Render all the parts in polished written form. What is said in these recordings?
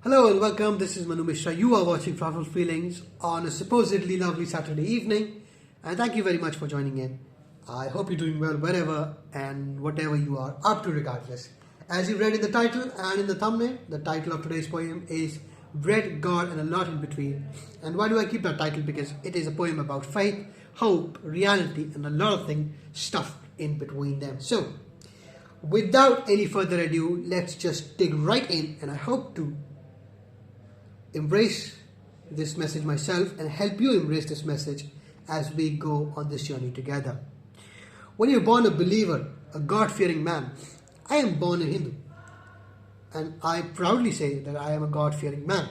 Hello and welcome. This is Manu Mishra. You are watching Flowerful Feelings on a supposedly lovely Saturday evening, and thank you very much for joining in. I hope you're doing well wherever and whatever you are up to, regardless. As you read in the title and in the thumbnail, the title of today's poem is Bred, God, and a Lot in Between. And why do I keep that title? Because it is a poem about faith, hope, reality, and a lot of things stuffed in between them. So, without any further ado, let's just dig right in, and I hope to embrace this message myself and help you embrace this message as we go on this journey together. When you're born a believer, a God-fearing man, I am born a Hindu, and I proudly say that I am a God-fearing man.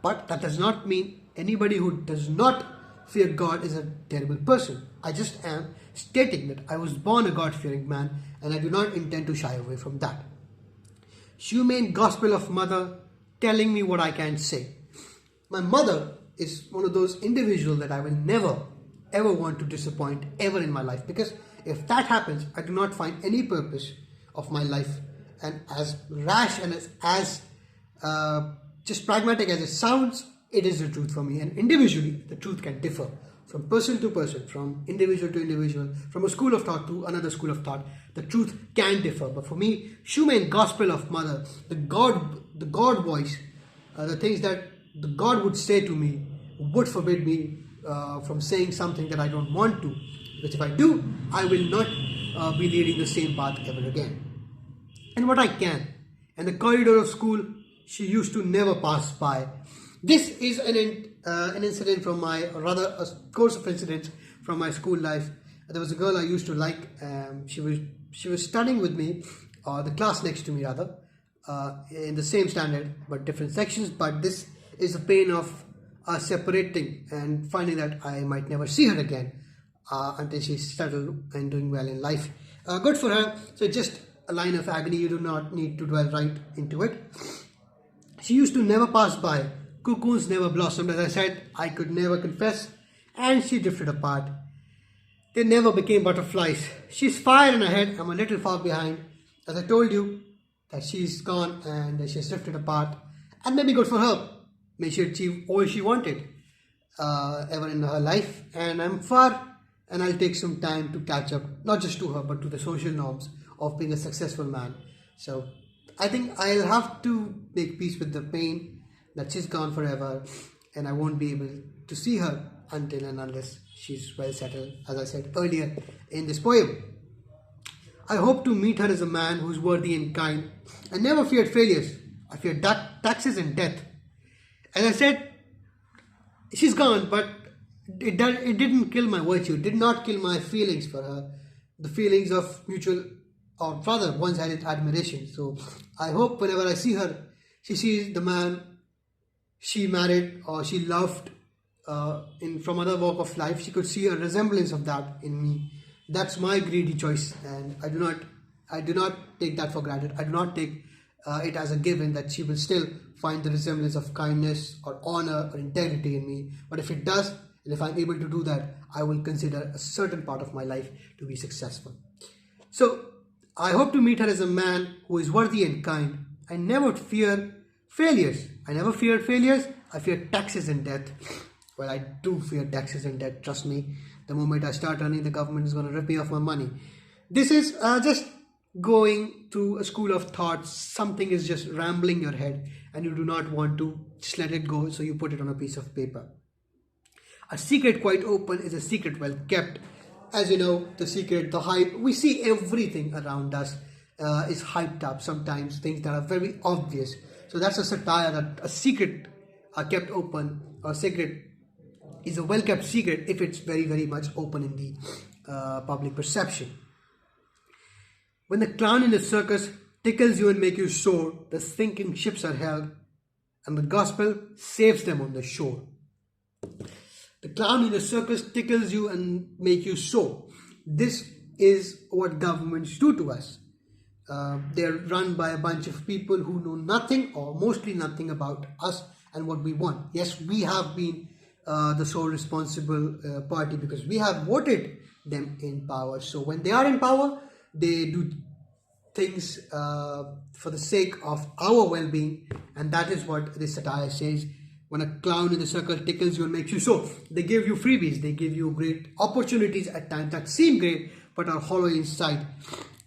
But that does not mean anybody who does not fear God is a terrible person. I just am stating that I was born a God-fearing man, and I do not intend to shy away from that. Humane gospel of mother telling me what I can say. My mother is one of those individuals that I will never ever want to disappoint ever in my life, because if that happens, I do not find any purpose of my life. And as rash and as just pragmatic as it sounds, it is the truth for me. And individually, the truth can differ from person to person, from individual to individual, from a school of thought to another school of thought. The truth can differ. But for me, humane gospel of mother, the God voice, the things that the God would say to me would forbid me from saying something that I don't want to. Because if I do, I will not be leading the same path ever again. And what I can. And the corridor of school, she used to never pass by. This is an incident from my, or rather a course of incidents from my school life. There was a girl I used to like. She was studying with me, or the class next to me rather, in the same standard but different sections. But this is the pain of separating and finding that I might never see her again until she's settled and doing well in life. Good for her. So just a line of agony. You do not need to dwell right into it. She used to never pass by. Cocoons never blossomed. As I said, I could never confess, and she drifted apart. They never became butterflies. She's fire in her head. I'm a little far behind. As I told you, that she's gone and she's drifted apart, and maybe good for her. May she achieve all she wanted ever in her life. And I'm far, and I'll take some time to catch up, not just to her, but to the social norms of being a successful man. So I think I'll have to make peace with the pain that she's gone forever, and I won't be able to see her until and unless she's well settled, as I said earlier in this poem. I hope to meet her as a man who's worthy and kind. I never feared failures. I feared taxes and death. As I said, she's gone, but it didn't kill my virtue. It did not kill my feelings for her. The feelings of mutual, or rather one-sided admiration. So I hope whenever I see her, she sees the man she married or she loved from other walk of life. She could see a resemblance of that in me. That's my greedy choice, and I do not take that for granted. I do not take it as a given that she will still find the resemblance of kindness or honor or integrity in me. But if it does, and if I'm able to do that, I will consider a certain part of my life to be successful. So I hope to meet her as a man who is worthy and kind. I never fear failures. I never feared failures. I fear taxes and death. Well, I do fear taxes and debt, trust me. The moment I start earning, the government is going to rip me off my money. This is just going to a school of thoughts. Something is just rambling your head and you do not want to just let it go, so you put it on a piece of paper. A secret quite open is a secret well kept. As you know, the secret, the hype, we see everything around us is hyped up. Sometimes things that are very obvious. So that's a satire that a secret are kept open, or secret is a well-kept secret if it's very, very much open in the public perception. When the clown in the circus tickles you and make you soar, the sinking ships are held, and the gospel saves them on the shore. The clown in the circus tickles you and make you soar. This is what governments do to us. They're run by a bunch of people who know nothing or mostly nothing about us and what we want. Yes, we have been the sole responsible party because we have voted them in power. So when they are in power, they do things for the sake of our well-being, and that is what this satire says. When a clown in the circle tickles you and makes you so, they give you freebies, they give you great opportunities at times that seem great but are hollow inside.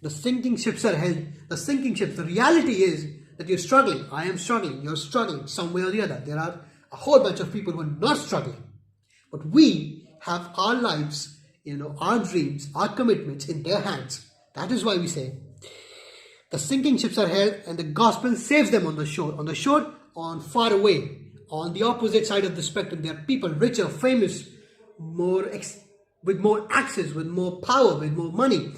The sinking ships are held. The sinking ships, the reality is that you're struggling. I am struggling. You're struggling some way or the other. There are a whole bunch of people who are not struggling. But we have our lives, our dreams, our commitments in their hands. That is why we say, the sinking ships are held and the gospel saves them on the shore. On the shore, on far away. On the opposite side of the spectrum, there are people richer, famous, with more access, with more power, with more money.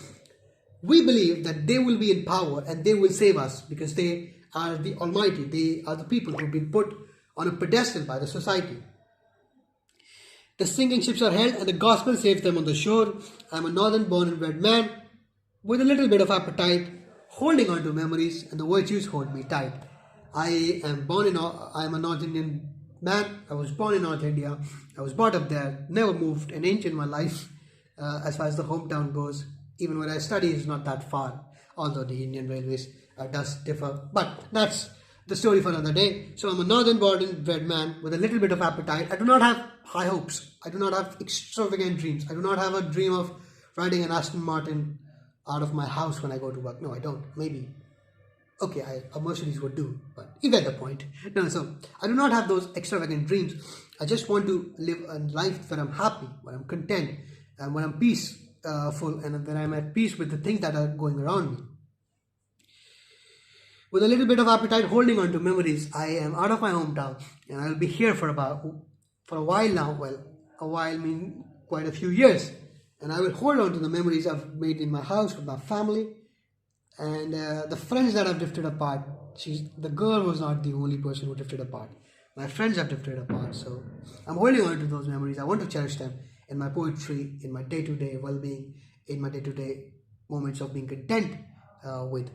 We believe that they will be in power and they will save us because they are the Almighty. They are the people who have been put on a pedestal by the society. The sinking ships are held and the gospel saves them on the shore. I am a northern born and bred man with a little bit of appetite, holding on to memories, and the virtues hold me tight. I am a North Indian man. I was born in North India. I was brought up there, never moved an inch in my life as far as the hometown goes. Even where I study is not that far, although the Indian Railways does differ. But that's the story for another day. So I'm a northern born and bred man with a little bit of appetite. I do not have high hopes. I do not have extravagant dreams. I do not have a dream of riding an Aston Martin out of my house when I go to work. No, I don't. Maybe. Okay, a Mercedes would do, but you get the point. No, so I do not have those extravagant dreams. I just want to live a life where I'm happy, where I'm content, and when I'm peaceful, and when I'm at peace with the things that are going around me. With a little bit of appetite, holding on to memories, I am out of my hometown, and I'll be here for a while now. Well, a while mean quite a few years, and I will hold on to the memories I've made in my house with my family. And the friends that have drifted apart, the girl was not the only person who drifted apart. My friends have drifted apart, so I'm holding on to those memories. I want to cherish them in my poetry, in my day-to-day well-being, in my day-to-day moments of being content with.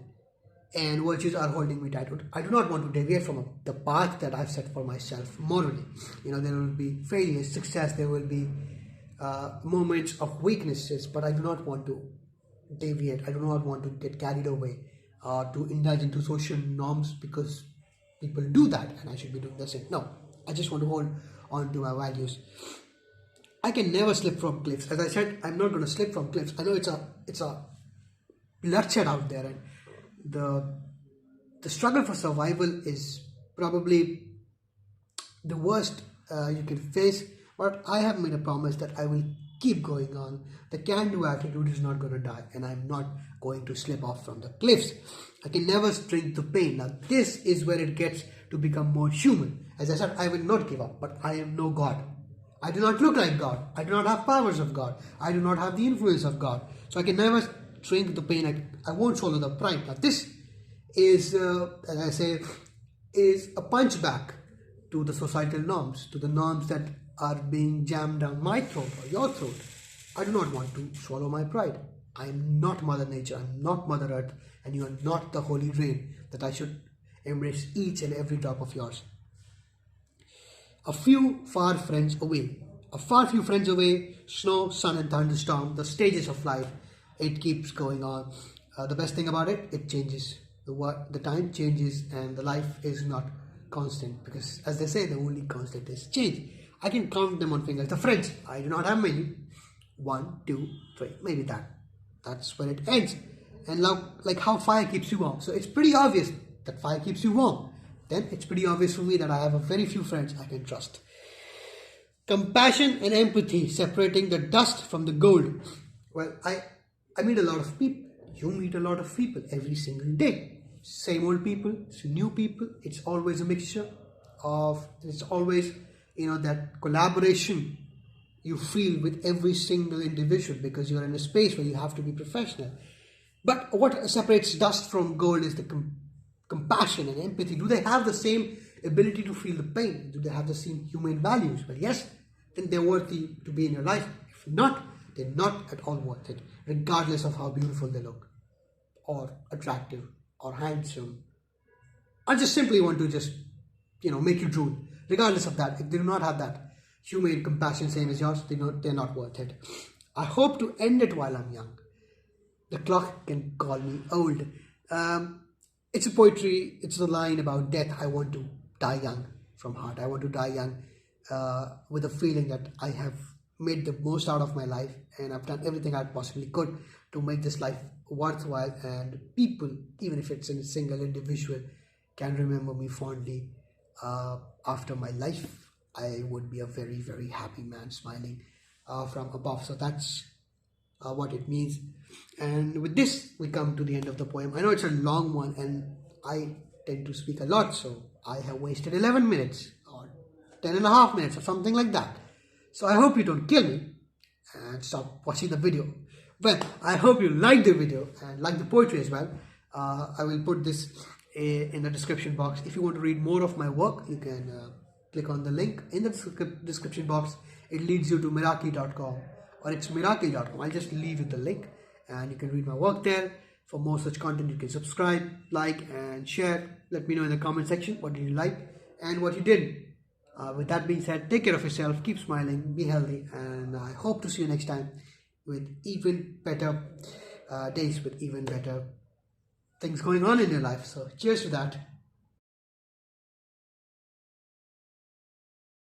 And virtues are holding me tight. I do not want to deviate from the path that I've set for myself morally. There will be failures, success, there will be moments of weaknesses, but I do not want to deviate. I do not want to get carried away to indulge into social norms because people do that and I should be doing the same. No, I just want to hold on to my values. I can never slip from cliffs. As I said, I'm not going to slip from cliffs. I know it's a bloodshed out there, and the struggle for survival is probably the worst you can face, but I have made a promise that I will keep going on. The can-do attitude is not going to die, and I'm not going to slip off from the cliffs. I can never shrink the pain. Now this is where it gets to become more human. As I said, I will not give up, but I am no God. I do not look like God. I do not have powers of God. I do not have the influence of God. So I can never shrink the pain. I won't swallow the pride. Now this is, as I say, is a punch back to the societal norms, to the norms that are being jammed down my throat or your throat. I do not want to swallow my pride. I am not Mother Nature, I am not Mother Earth, and you are not the holy rain that I should embrace each and every drop of yours. A few far friends away, snow, sun and thunderstorm, the stages of life, it keeps going on. The best thing about it, it changes. The time changes and the life is not constant, because as they say, the only constant is change. I can count them on fingers. The friends, I do not have many. 1, 2, 3, maybe that's where it ends. And like how fire keeps you warm. So it's pretty obvious that fire keeps you warm. Then it's pretty obvious for me that I have a very few friends I can trust. Compassion and empathy, separating the dust from the gold. Well, I meet a lot of people. You meet a lot of people every single day. Same old people, new people. It's always a mixture of, it's always, that collaboration you feel with every single individual, because you're in a space where you have to be professional. But what separates dust from gold is the compassion and empathy. Do they have the same ability to feel the pain? Do they have the same humane values? Well, yes, then they're worthy to be in your life. If not, they're not at all worth it, regardless of how beautiful they look, or attractive, or handsome, or just simply want to just, make you drool. Regardless of that, if they do not have that humane compassion same as yours, they're not worth it. I hope to end it while I'm young. The clock can call me old. It's a poetry, it's a line about death. I want to die young from heart. I want to die young with a feeling that I have made the most out of my life and I've done everything I possibly could to make this life worthwhile, and people, even if it's in a single individual, can remember me fondly after my life. I would be a very, very happy man smiling from above. So that's what it means. And with this, we come to the end of the poem. I know it's a long one and I tend to speak a lot, so I have wasted 11 minutes or 10 and a half minutes or something like that. So I hope you don't kill me and stop watching the video. Well, I hope you like the video and like the poetry as well. I will put this in the description box. If you want to read more of my work, you can click on the link in the description box. It leads you to Meraki.com, or it's Meraki.com. I'll just leave you the link and you can read my work there. For more such content, you can subscribe, like and share. Let me know in the comment section what did you like and what you didn't. With that being said, take care of yourself, keep smiling, be healthy, and I hope to see you next time with even better days, with even better things going on in your life. So cheers to that.